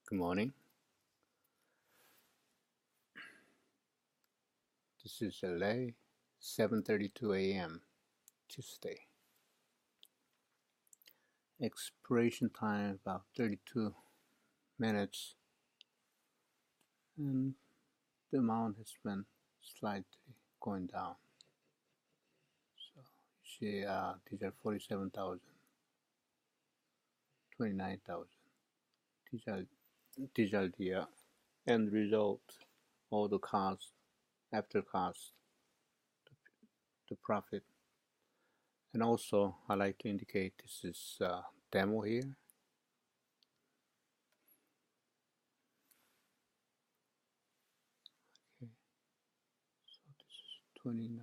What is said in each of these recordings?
Good morning. This is LA, 7:32 a.m. Tuesday. Expiration time about 32 minutes, and the amount has been slightly going down. So you see, these are 47,000, 29,000. These are the end result, all the cost, after cost, the profit. And also, I like to indicate this is demo here. Okay, so this is 29,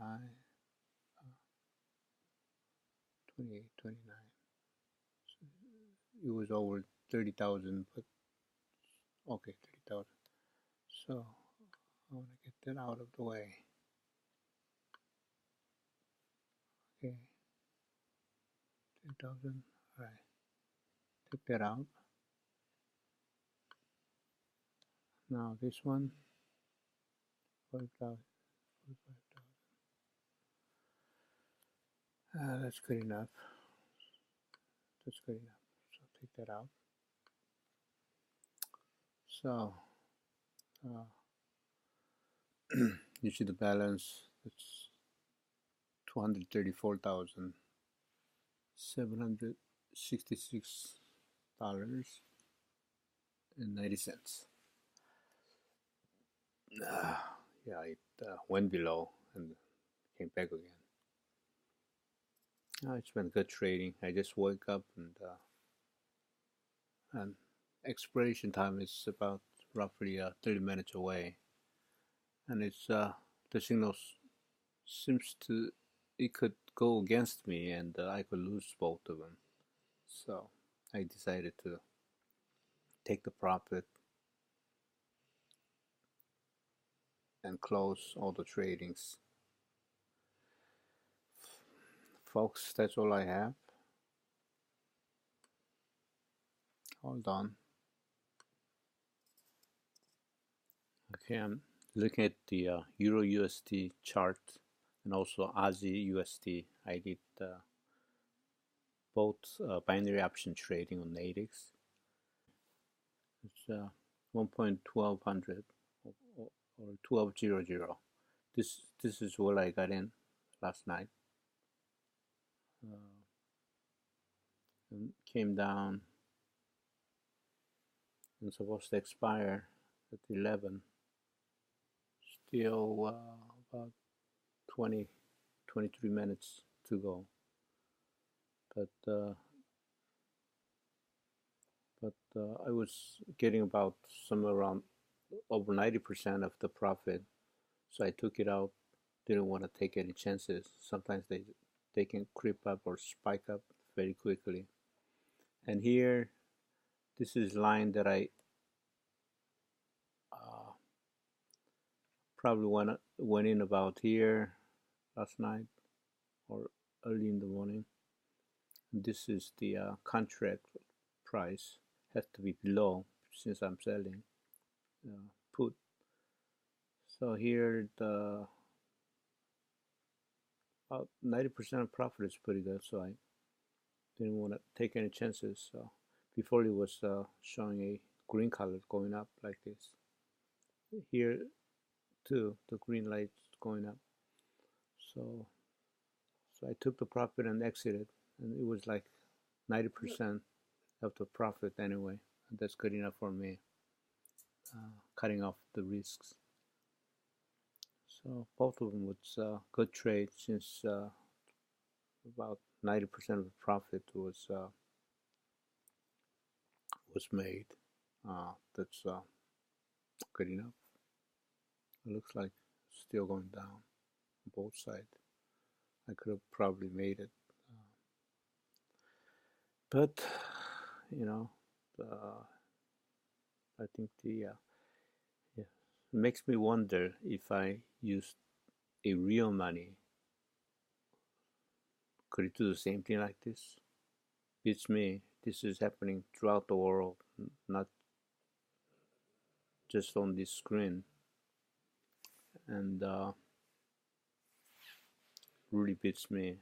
28, 29. It was over 30,000, but okay, 30,000. So I want to get that out of the way. Okay, 10,000. All right, take that out. Now this one, 5,000, 45,000. That's good enough. That's good enough. So take that out. So you see the balance. It's $234,766.90. Yeah, it went below and came back again. It's been good trading. I just woke up and expiration time is about roughly 30 minutes away, and it's the signal seems to it could go against me, and I could lose both of them. So I decided to take the profit and close all the tradings. Folks, that's all I have. Hold on. Okay, I'm looking at the Euro USD chart and also Aussie USD. I did both binary option trading on nght. It's 1.1200 or 1200. This is what I got in last night. And came down and supposed to expire at 11. Still about 23 minutes to go. But I was getting about somewhere around over 90% of the profit, so I took it out. Didn't want to take any chances. Sometimes they can creep up or spike up very quickly. And here, this is line that I probably went in about here last night or early in the morning. And this is the contract price. Has to be below since I'm selling put. So here the about 90% of profit is pretty good. So I didn't want to take any chances. So before it was showing a green color going up like this. Here too, the green light's going up. So I took the profit and exited, and it was like 90% of the profit anyway. And that's good enough for me, cutting off the risks. So both of them was good trade since about 90% of the profit was made. That's good enough. It looks like it's still going down on both sides. I could have probably made it, but you know, I think yeah, it makes me wonder if I used a real money, could it do the same thing like this? It's me. This is happening throughout the world, not just on this screen, and really beats me.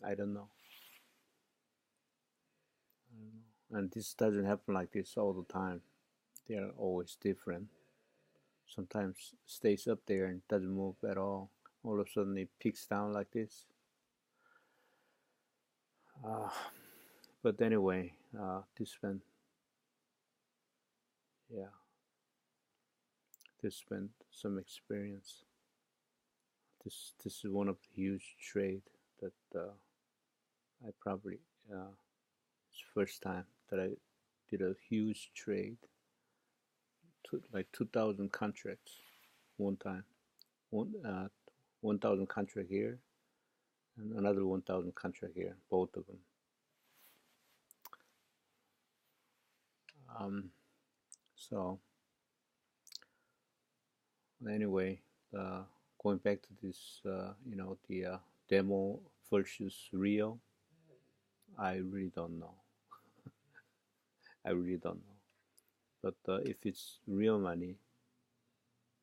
I don't know. And this doesn't happen like this all the time. They are always different. Sometimes stays up there and doesn't move at all. All of a sudden it peaks down like this. But anyway, this one, yeah, this been some experience. This is one of the huge trade that I probably it's the first time that I did a huge trade, like 2,000 contracts one time, 1,000 contract here and another 1,000 contract here, both of them. So anyway, going back to this, the demo versus real, I really don't know. I really don't know. But if it's real money,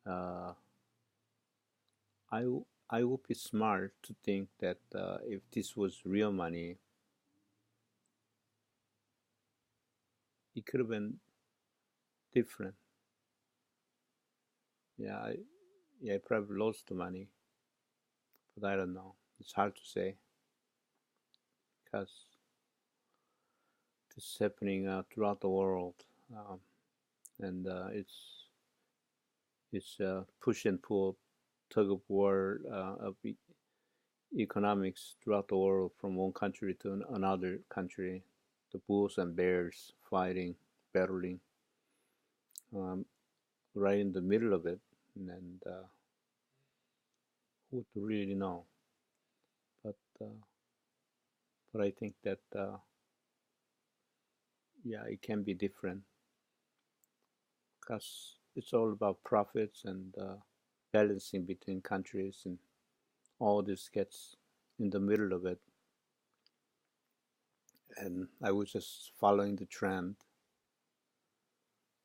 I would be smart to think that if this was real money, it could have been different. Yeah, I probably lost the money, but I don't know. It's hard to say because this is happening throughout the world, and it's push and pull, tug of war of economics throughout the world, from one country to another country. The bulls and bears fighting, battling, right in the middle of it, and who would really know? But I think that yeah, it can be different because it's all about profits and balancing between countries, and all this gets in the middle of it. And I was just following the trend,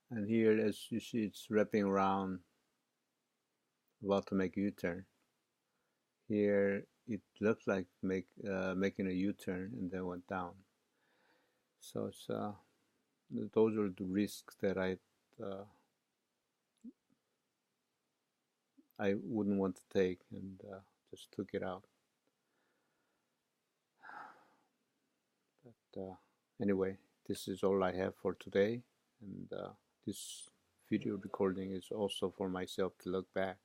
and here, as you see, it's wrapping around, about to make a U-turn. Here it looks like making a U-turn, and then went down. So it's those are the risks that I wouldn't want to take, and just took it out. But anyway, this is all I have for today, and this video recording is also for myself to look back.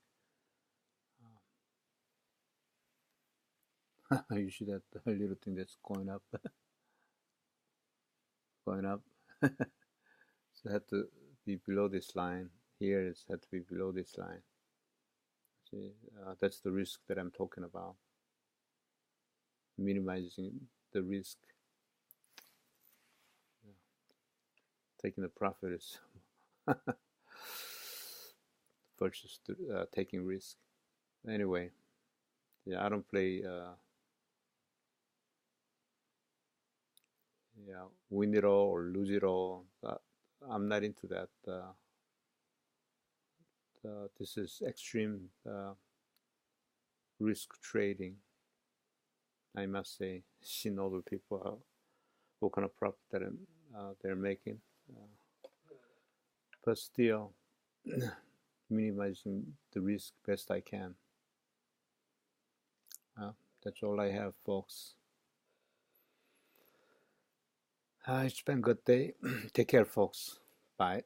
You see that little thing that's going up, going up. So it had to be below this line. Here it had to be below this line. See, that's the risk that I'm talking about. Minimizing the risk. Yeah. Taking the profit is versus taking risk. Anyway, yeah, I don't play win it all or lose it all. I'm not into that. This is extreme risk trading, I must say. Seen other people what kind of profit that they're making, but still minimizing the risk best I can. That's all I have, folks. It's been a good day. Take care, folks. Bye.